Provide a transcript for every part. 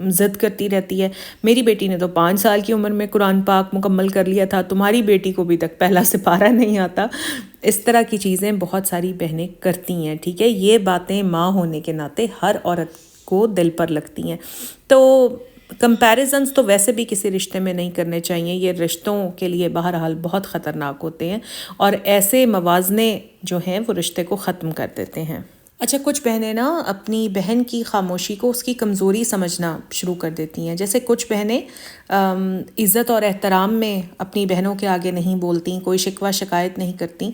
ضد کرتی رہتی ہے، میری بیٹی نے تو 5 سال کی عمر میں قرآن پاک مکمل کر لیا تھا، تمہاری بیٹی کو بھی تک پہلا سپارہ نہیں آتا. اس طرح کی چیزیں بہت ساری بہنیں کرتی ہیں. ٹھیک ہے، یہ باتیں ماں ہونے کے ناطے ہر عورت کو دل پر لگتی ہیں. تو کمپیریزنس تو ویسے بھی کسی رشتے میں نہیں کرنے چاہیے، یہ رشتوں کے لیے بہرحال بہت خطرناک ہوتے ہیں اور ایسے موازنے جو ہیں وہ رشتے کو ختم کر دیتے ہیں. اچھا، کچھ بہنیں نا اپنی بہن کی خاموشی کو اس کی کمزوری سمجھنا شروع کر دیتی ہیں. جیسے کچھ بہنیں عزت اور احترام میں اپنی بہنوں کے آگے نہیں بولتیں، کوئی شکوہ شکایت نہیں کرتیں،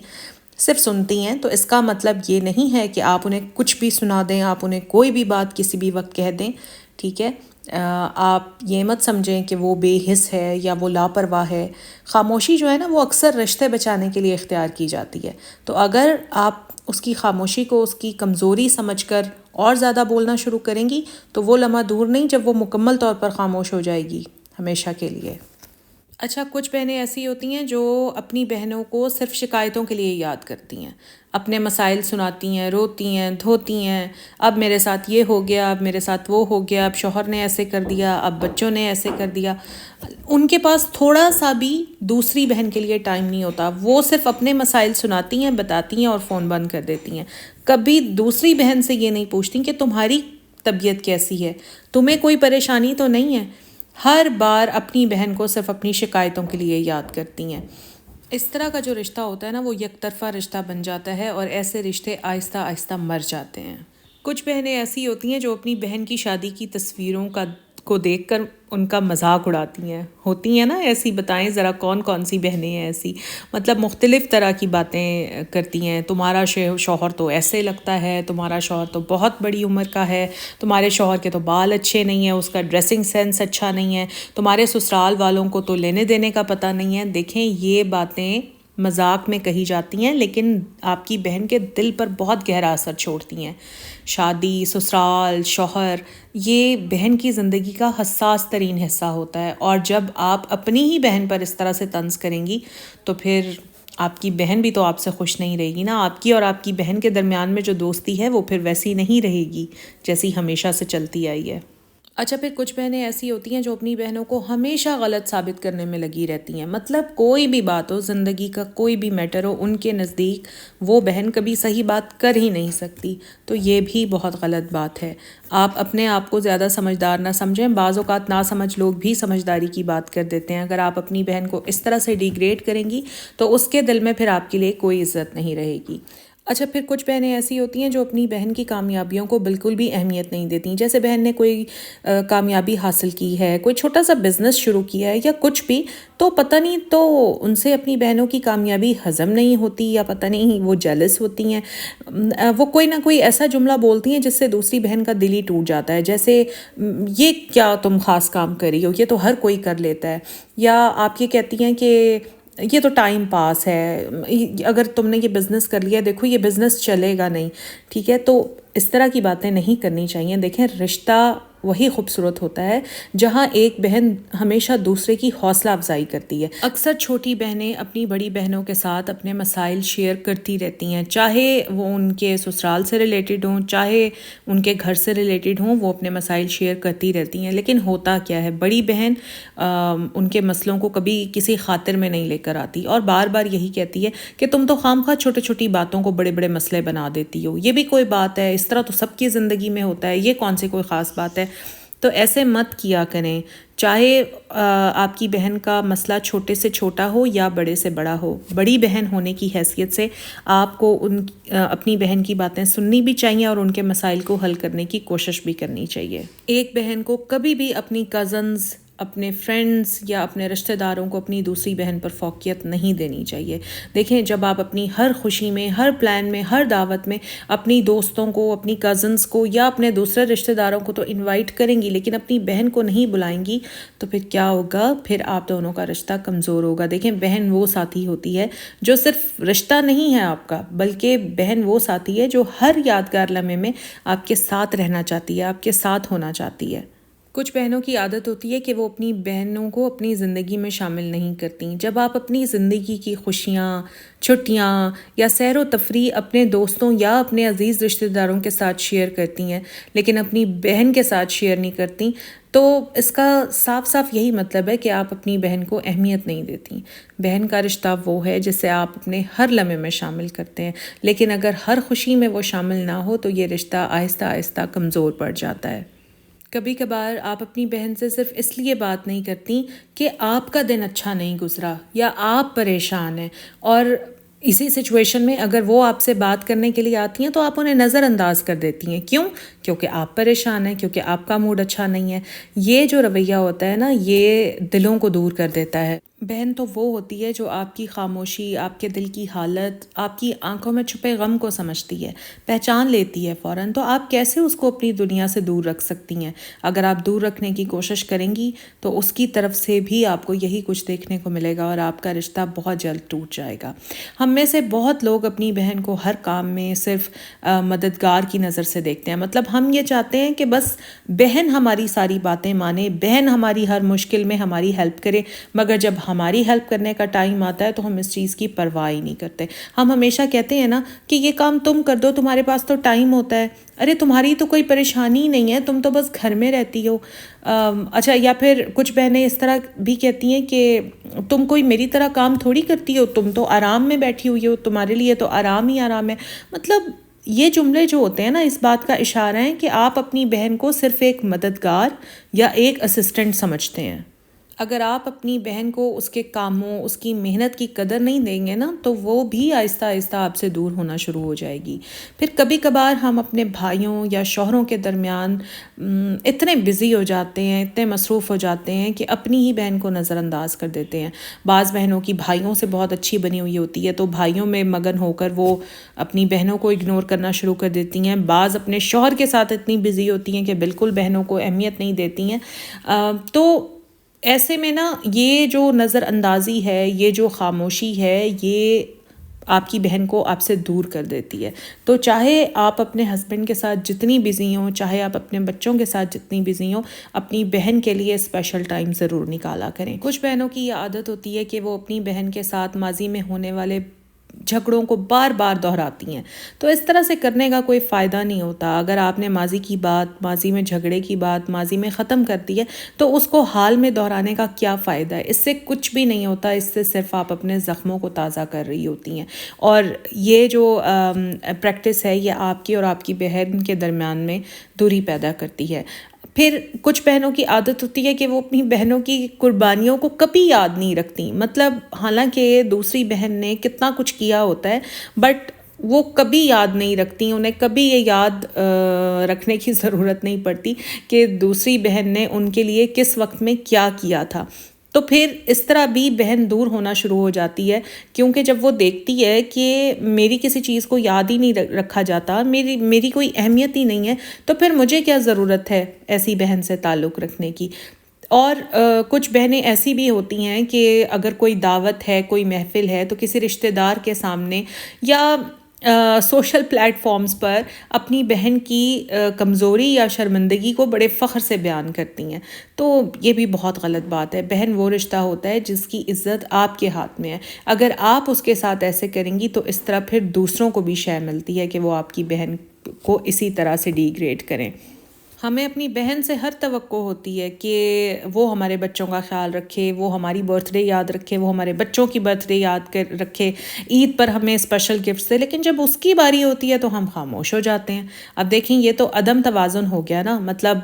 صرف سنتی ہیں. تو اس کا مطلب یہ نہیں ہے کہ آپ انہیں کچھ بھی سنا دیں، آپ انہیں کوئی بھی بات کسی بھی وقت کہہ دیں. ٹھیک ہے، آپ یہ مت سمجھیں کہ وہ بے حس ہے یا وہ لاپرواہ ہے. خاموشی جو ہے نا وہ اکثر رشتے بچانے کے لیے اختیار کی جاتی ہے. تو اگر آپ اس کی خاموشی کو اس کی کمزوری سمجھ کر اور زیادہ بولنا شروع کریں گی تو وہ لمحہ دور نہیں جب وہ مکمل طور پر خاموش ہو جائے گی ہمیشہ کے لیے. اچھا، کچھ بہنیں ایسی ہوتی ہیں جو اپنی بہنوں کو صرف شکایتوں کے لیے یاد کرتی ہیں، اپنے مسائل سناتی ہیں، روتی ہیں، دھوتی ہیں. اب میرے ساتھ یہ ہو گیا، اب میرے ساتھ وہ ہو گیا، اب شوہر نے ایسے کر دیا، اب بچوں نے ایسے کر دیا. ان کے پاس تھوڑا سا بھی دوسری بہن کے لیے ٹائم نہیں ہوتا. وہ صرف اپنے مسائل سناتی ہیں، بتاتی ہیں اور فون بند کر دیتی ہیں. کبھی دوسری بہن سے یہ نہیں پوچھتی کہ تمہاری طبیعت کیسی ہے، تمہیں کوئی پریشانی تو نہیں ہے. ہر بار اپنی بہن کو صرف اپنی شکایتوں کے لیے یاد کرتی ہیں. اس طرح کا جو رشتہ ہوتا ہے نا وہ یک طرفہ رشتہ بن جاتا ہے اور ایسے رشتے آہستہ آہستہ مر جاتے ہیں. کچھ بہنیں ایسی ہوتی ہیں جو اپنی بہن کی شادی کی تصویروں کو دیکھ کر ان کا مذاق اڑاتی ہیں. ہوتی ہیں نا ایسی، بتائیں ذرا کون کون سی بہنیں ہیں ایسی. مطلب مختلف طرح کی باتیں کرتی ہیں. تمہارا شوہر تو ایسے لگتا ہے، تمہارا شوہر تو بہت بڑی عمر کا ہے، تمہارے شوہر کے تو بال اچھے نہیں ہیں، اس کا ڈریسنگ سینس اچھا نہیں ہے، تمہارے سسرال والوں کو تو لینے دینے کا پتہ نہیں ہے. دیکھیں، یہ باتیں مذاق میں کہی جاتی ہیں لیکن آپ کی بہن کے دل پر بہت گہرا اثر چھوڑتی ہیں. شادی، سسرال، شوہر، یہ بہن کی زندگی کا حساس ترین حصہ ہوتا ہے. اور جب آپ اپنی ہی بہن پر اس طرح سے طنز کریں گی تو پھر آپ کی بہن بھی تو آپ سے خوش نہیں رہے گی نا. آپ کی اور آپ کی بہن کے درمیان میں جو دوستی ہے وہ پھر ویسی نہیں رہے گی جیسی ہمیشہ سے چلتی آئی ہے. اچھا، پھر کچھ بہنیں ایسی ہوتی ہیں جو اپنی بہنوں کو ہمیشہ غلط ثابت کرنے میں لگی رہتی ہیں. مطلب کوئی بھی بات ہو، زندگی کا کوئی بھی میٹر ہو، ان کے نزدیک وہ بہن کبھی صحیح بات کر ہی نہیں سکتی. تو یہ بھی بہت غلط بات ہے. آپ اپنے آپ کو زیادہ سمجھدار نہ سمجھیں. بعض اوقات ناسمجھ لوگ بھی سمجھداری کی بات کر دیتے ہیں. اگر آپ اپنی بہن کو اس طرح سے ڈیگریڈ کریں گی تو اس کے دل میں پھر آپ کے لیے کوئی عزت نہیں رہے گی. اچھا، پھر کچھ بہنیں ایسی ہوتی ہیں جو اپنی بہن کی کامیابیوں کو بالکل بھی اہمیت نہیں دیتی. جیسے بہن نے کوئی کامیابی حاصل کی ہے، کوئی چھوٹا سا بزنس شروع کیا ہے یا کچھ بھی، تو پتہ نہیں تو ان سے اپنی بہنوں کی کامیابی ہضم نہیں ہوتی یا پتہ نہیں وہ جیلس ہوتی ہیں. وہ کوئی نہ کوئی ایسا جملہ بولتی ہیں جس سے دوسری بہن کا دل ہی ٹوٹ جاتا ہے. جیسے یہ کیا تم خاص کام کر رہی ہو، یہ تو ہر کوئی کر لیتا ہے. یا آپ یہ کہتی ہیں کہ یہ تو ٹائم پاس ہے، اگر تم نے یہ بزنس کر لیا، دیکھو یہ بزنس چلے گا نہیں. ٹھیک ہے، تو اس طرح کی باتیں نہیں کرنی چاہیے. دیکھیں، رشتہ وہی خوبصورت ہوتا ہے جہاں ایک بہن ہمیشہ دوسرے کی حوصلہ افزائی کرتی ہے. اکثر چھوٹی بہنیں اپنی بڑی بہنوں کے ساتھ اپنے مسائل شیئر کرتی رہتی ہیں، چاہے وہ ان کے سسرال سے ریلیٹڈ ہوں، چاہے ان کے گھر سے ریلیٹڈ ہوں، وہ اپنے مسائل شیئر کرتی رہتی ہیں. لیکن ہوتا کیا ہے، بڑی بہن ان کے مسئلوں کو کبھی کسی خاطر میں نہیں لے کر آتی اور بار بار یہی کہتی ہے کہ تم تو خواہ چھوٹی چھوٹی باتوں کو بڑے بڑے مسئلے بنا دیتی ہو. یہ بھی کوئی بات ہے؟ اس طرح تو سب کی زندگی میں ہوتا ہے، یہ کون سی کوئی خاص بات ہے؟ تو ایسے مت کیا کریں. چاہے آپ کی بہن کا مسئلہ چھوٹے سے چھوٹا ہو یا بڑے سے بڑا ہو، بڑی بہن ہونے کی حیثیت سے آپ کو اپنی بہن کی باتیں سننی بھی چاہیے اور ان کے مسائل کو حل کرنے کی کوشش بھی کرنی چاہیے. ایک بہن کو کبھی بھی اپنی کزنز، اپنے فرینڈز یا اپنے رشتہ داروں کو اپنی دوسری بہن پر فوقیت نہیں دینی چاہیے. دیکھیں، جب آپ اپنی ہر خوشی میں، ہر پلان میں، ہر دعوت میں اپنی دوستوں کو، اپنی کزنز کو یا اپنے دوسرے رشتہ داروں کو تو انوائٹ کریں گی لیکن اپنی بہن کو نہیں بلائیں گی تو پھر کیا ہوگا؟ پھر آپ دونوں کا رشتہ کمزور ہوگا. دیکھیں، بہن وہ ساتھی ہوتی ہے جو صرف رشتہ نہیں ہے آپ کا، بلکہ بہن وہ ساتھی ہے جو ہر یادگار لمحے میں آپ کے ساتھ رہنا چاہتی ہے، آپ کے ساتھ ہونا چاہتی ہے. کچھ بہنوں کی عادت ہوتی ہے کہ وہ اپنی بہنوں کو اپنی زندگی میں شامل نہیں کرتیں. جب آپ اپنی زندگی کی خوشیاں، چھٹیاں یا سیر و تفریح اپنے دوستوں یا اپنے عزیز رشتہ داروں کے ساتھ شیئر کرتی ہیں لیکن اپنی بہن کے ساتھ شیئر نہیں کرتی تو اس کا صاف صاف یہی مطلب ہے کہ آپ اپنی بہن کو اہمیت نہیں دیتی. بہن کا رشتہ وہ ہے جسے آپ اپنے ہر لمحے میں شامل کرتے ہیں، لیکن اگر ہر خوشی میں وہ شامل نہ ہو تو یہ رشتہ آہستہ آہستہ کمزور پڑ جاتا ہے. کبھی کبھار آپ اپنی بہن سے صرف اس لیے بات نہیں کرتی کہ آپ کا دن اچھا نہیں گزرا یا آپ پریشان ہیں، اور اسی سچویشن میں اگر وہ آپ سے بات کرنے کے لیے آتی ہیں تو آپ انہیں نظر انداز کر دیتی ہیں. کیوں؟ کیونکہ آپ پریشان ہیں، کیونکہ آپ کا موڈ اچھا نہیں ہے. یہ جو رویہ ہوتا ہے نا، یہ دلوں کو دور کر دیتا ہے. بہن تو وہ ہوتی ہے جو آپ کی خاموشی، آپ کے دل کی حالت، آپ کی آنکھوں میں چھپے غم کو سمجھتی ہے، پہچان لیتی ہے فوراً. تو آپ کیسے اس کو اپنی دنیا سے دور رکھ سکتی ہیں؟ اگر آپ دور رکھنے کی کوشش کریں گی تو اس کی طرف سے بھی آپ کو یہی کچھ دیکھنے کو ملے گا اور آپ کا رشتہ بہت جلد ٹوٹ جائے گا. ہم میں سے بہت لوگ اپنی بہن کو ہر کام میں صرف مددگار کی نظر سے دیکھتے ہیں. مطلب ہم یہ چاہتے ہیں کہ بس بہن ہماری ساری باتیں مانے، بہن ہماری ہر مشکل میں ہماری ہیلپ کرے، مگر جب ہماری ہیلپ کرنے کا ٹائم آتا ہے تو ہم اس چیز کی پرواہ ہی نہیں کرتے. ہم ہمیشہ کہتے ہیں نا کہ یہ کام تم کر دو، تمہارے پاس تو ٹائم ہوتا ہے. ارے تمہاری تو کوئی پریشانی ہی نہیں ہے، تم تو بس گھر میں رہتی ہو. اچھا، یا پھر کچھ بہنیں اس طرح بھی کہتی ہیں کہ تم کوئی میری طرح کام تھوڑی کرتی ہو، تم تو آرام میں بیٹھی ہوئی ہو، تمہارے لیے تو آرام ہی آرام ہے. مطلب یہ جملے جو ہوتے ہیں نا، اس بات کا اشارہ ہے کہ آپ اپنی بہن کو صرف ایک مددگار یا ایک اسسٹنٹ سمجھتے ہیں. اگر آپ اپنی بہن کو اس کے کاموں، اس کی محنت کی قدر نہیں دیں گے نا، تو وہ بھی آہستہ آہستہ آپ سے دور ہونا شروع ہو جائے گی. پھر کبھی کبھار ہم اپنے بھائیوں یا شوہروں کے درمیان اتنے بزی ہو جاتے ہیں، اتنے مصروف ہو جاتے ہیں کہ اپنی ہی بہن کو نظر انداز کر دیتے ہیں. بعض بہنوں کی بھائیوں سے بہت اچھی بنی ہوئی ہوتی ہے تو بھائیوں میں مگن ہو کر وہ اپنی بہنوں کو اگنور کرنا شروع کر دیتی ہیں. بعض اپنے شوہر کے ساتھ اتنی بزی ہوتی ہیں کہ بالکل بہنوں کو اہمیت نہیں دیتی ہیں. تو ایسے میں نا، یہ جو نظر اندازی ہے، یہ جو خاموشی ہے، یہ آپ کی بہن کو آپ سے دور کر دیتی ہے. تو چاہے آپ اپنے ہسبینڈ کے ساتھ جتنی بزی ہوں، چاہے آپ اپنے بچوں کے ساتھ جتنی بزی ہوں، اپنی بہن کے لیے اسپیشل ٹائم ضرور نکالا کریں. کچھ بہنوں کی یہ عادت ہوتی ہے کہ وہ اپنی بہن کے ساتھ ماضی میں ہونے والے جھگڑوں کو بار بار دہراتی ہیں. تو اس طرح سے کرنے کا کوئی فائدہ نہیں ہوتا. اگر آپ نے ماضی کی بات، ماضی میں جھگڑے کی بات ماضی میں ختم کر دی ہے تو اس کو حال میں دہرانے کا کیا فائدہ ہے؟ اس سے کچھ بھی نہیں ہوتا. اس سے صرف آپ اپنے زخموں کو تازہ کر رہی ہوتی ہیں. اور یہ جو پریکٹس ہے، یہ آپ کی اور آپ کی بہن کے درمیان میں دوری پیدا کرتی ہے. پھر کچھ بہنوں کی عادت ہوتی ہے کہ وہ اپنی بہنوں کی قربانیوں کو کبھی یاد نہیں رکھتی. مطلب حالانکہ دوسری بہن نے کتنا کچھ کیا ہوتا ہے، بٹ وہ کبھی یاد نہیں رکھتی. انہیں کبھی یہ یاد رکھنے کی ضرورت نہیں پڑتی کہ دوسری بہن نے ان کے لیے کس وقت میں کیا کیا تھا. تو پھر اس طرح بھی بہن دور ہونا شروع ہو جاتی ہے، کیونکہ جب وہ دیکھتی ہے کہ میری کسی چیز کو یاد ہی نہیں رکھا جاتا، میری کوئی اہمیت ہی نہیں ہے، تو پھر مجھے کیا ضرورت ہے ایسی بہن سے تعلق رکھنے کی. اور کچھ بہنیں ایسی بھی ہوتی ہیں کہ اگر کوئی دعوت ہے، کوئی محفل ہے، تو کسی رشتہ دار کے سامنے یا سوشل پلیٹ فارمز پر اپنی بہن کی کمزوری یا شرمندگی کو بڑے فخر سے بیان کرتی ہیں. تو یہ بھی بہت غلط بات ہے. بہن وہ رشتہ ہوتا ہے جس کی عزت آپ کے ہاتھ میں ہے. اگر آپ اس کے ساتھ ایسے کریں گی تو اس طرح پھر دوسروں کو بھی شے ملتی ہے کہ وہ آپ کی بہن کو اسی طرح سے ڈیگریڈ کریں. ہمیں اپنی بہن سے ہر توقع ہوتی ہے کہ وہ ہمارے بچوں کا خیال رکھے، وہ ہماری برتھ ڈے یاد رکھے، وہ ہمارے بچوں کی برتھ ڈے یاد رکھے، عید پر ہمیں اسپیشل گفٹس دے. لیکن جب اس کی باری ہوتی ہے تو ہم خاموش ہو جاتے ہیں. اب دیکھیں، یہ تو عدم توازن ہو گیا نا. مطلب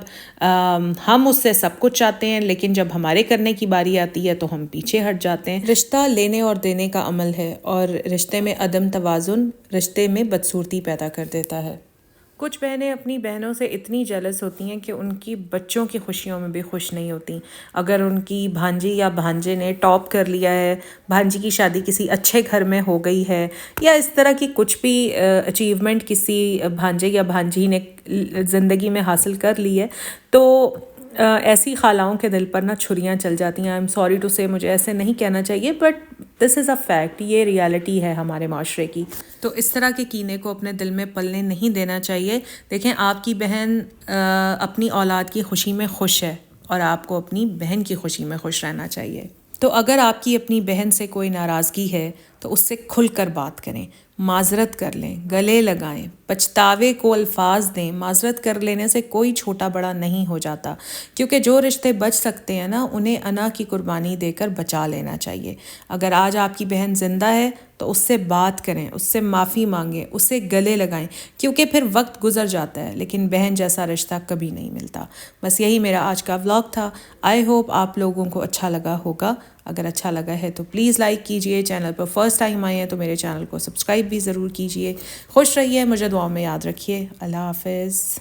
ہم اس سے سب کچھ چاہتے ہیں، لیکن جب ہمارے کرنے کی باری آتی ہے تو ہم پیچھے ہٹ جاتے ہیں. رشتہ لینے اور دینے کا عمل ہے، اور رشتے میں عدم توازن رشتے میں بدصورتی پیدا کر دیتا ہے. کچھ بہنیں اپنی بہنوں سے اتنی جیلس ہوتی ہیں کہ ان کی بچوں کی خوشیوں میں بھی خوش نہیں ہوتی. اگر ان کی بھانجی یا بھانجے نے ٹاپ کر لیا ہے، بھانجی کی شادی کسی اچھے گھر میں ہو گئی ہے، یا اس طرح کی کچھ بھی اچیومنٹ کسی بھانجے یا بھانجی نے زندگی میں حاصل کر لی ہے، تو ایسی خالاؤں کے دل پر نا چھریاں چل جاتی ہیں. آئی ایم سوری ٹو سے، مجھے ایسے نہیں کہنا چاہیے، but this is a fact. یہ ریالٹی ہے ہمارے معاشرے کی. تو اس طرح کے کینے کو اپنے دل میں پلنے نہیں دینا چاہیے. دیکھیں، آپ کی بہن اپنی اولاد کی خوشی میں خوش ہے، اور آپ کو اپنی بہن کی خوشی میں خوش رہنا چاہیے. تو اگر آپ کی اپنی بہن سے کوئی ناراضگی ہے تو اس سے کھل کر بات کریں، معذرت کر لیں، گلے لگائیں، پچھتاوے کو الفاظ دیں۔ معذرت کر لینے سے کوئی چھوٹا بڑا نہیں ہو جاتا، کیونکہ جو رشتے بچ سکتے ہیں نا انہیں انا کی قربانی دے کر بچا لینا چاہیے۔ اگر آج آپ کی بہن زندہ ہے تو اس سے بات کریں، اس سے معافی مانگیں، اسے گلے لگائیں، کیونکہ پھر وقت گزر جاتا ہے لیکن بہن جیسا رشتہ کبھی نہیں ملتا۔ بس یہی میرا آج کا ولاگ تھا۔ آئی ہوپ آپ لوگوں کو اچھا لگا ہوگا۔ اگر اچھا لگا ہے تو پلیز لائک کیجئے، چینل پر فرسٹ ٹائم آئے ہیں تو میرے چینل کو سبسکرائب بھی ضرور کیجئے۔ خوش رہیے، مجھے دعاؤں میں یاد رکھیے۔ اللہ حافظ۔